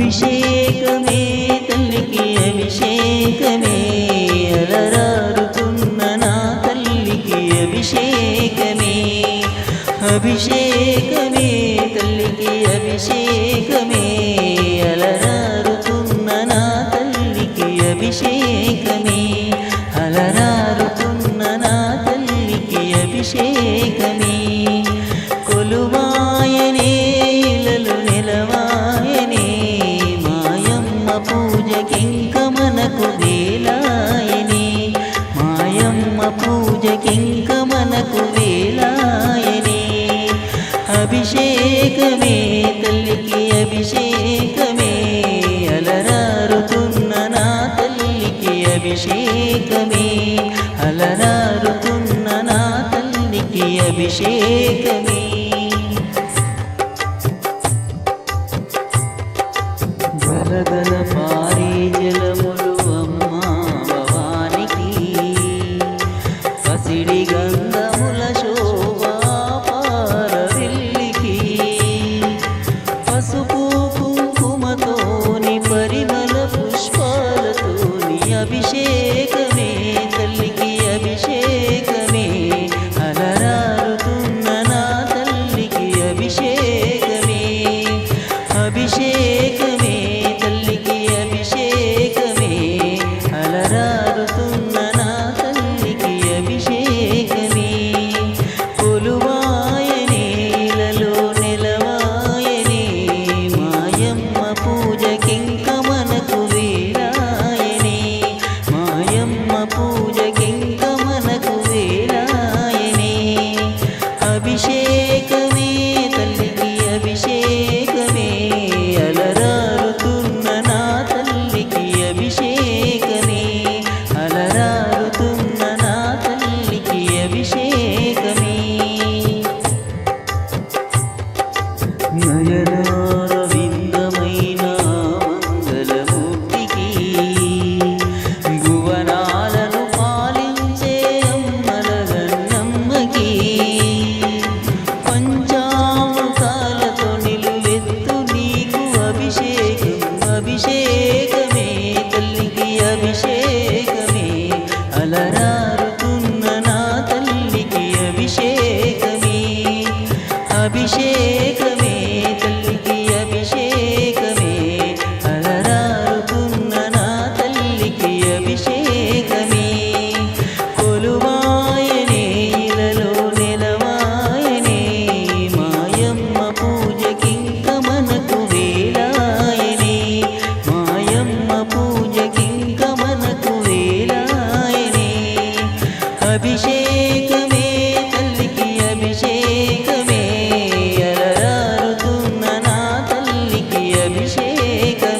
అభిషేకమే తల్లికి అభిషేకమే అలరారుతున్న నా తల్లికి అభిషేకమే అభిషేకమే తల్లికి అభిషేకమే అలరారుతున్న నా తల్లికి అభిషేకమే అలరారుతున్న నా తల్లికి అభిషేకమే కొలువాయనే ఇలలు నిలవాయనే మాయమ్మ పూజకింక మనకు వేలాయనే మాయమ్మ పూజకింక మనకు వేలాయనే అభిషేకమే తల్లికి అభిషేకమే అలరారుతున్న నా తల్లికి అభిషేకమే అలరారుతున్న నా తల్లికి అభిషేకమే గలగల పారే జలములు అమ్మా భవానికి పసిడి గంధముల శోభా పారవిల్లికి పసుపు కుంకుమతోని పరిమళ పుష్పాలతోని అభిషేకమే తల్లికి అభిషేకమే అలరారుతున్న నా తల్లికి అభిషేకమే అభిషేకమే తల్లికి అభిషేకమే అలరారుతున్న నా తల్లికి అభిషేకమే కొలువాయనే ఇలలో నిలవాయనే మాయమ్మ పూజకింక మనకు వేలాయనే మాయమ్మ పూజకింక మనకు వేలాయనే అభిషేకమే తల్లికి అభిషేకమే అలరారుతున్న నా తల్లికి అభిషేకమే అలరారుతున్న నా తల్లికి అభిషేకమే నయనార విందమైన మంగళమూర్తికి భువనాలను పాలించే అమ్మల గన్నమ్మకి పంచామృతాలతో నిలువెత్తు నీకు అభిషేకం అభిషేకమే తల్లికి అభిషేకమే అలరారుతున్న నా తల్లికి అభిషేకమే అభిషేకమే తల్లికి అభిషేకమే అలరారుతున్న నా తల్లికి అభిషేకమే కొలువాయనే ఇలలో నిలవాయనే మాయమ్మ పూజకింక మనకు వేలాయనే మాయమ్మ పూజకింక మనకు వేలాయనే అభిషేకమే తల్లికి అభిషేకమే అలరారుతున్న నా తల్లికి అభిషేకమే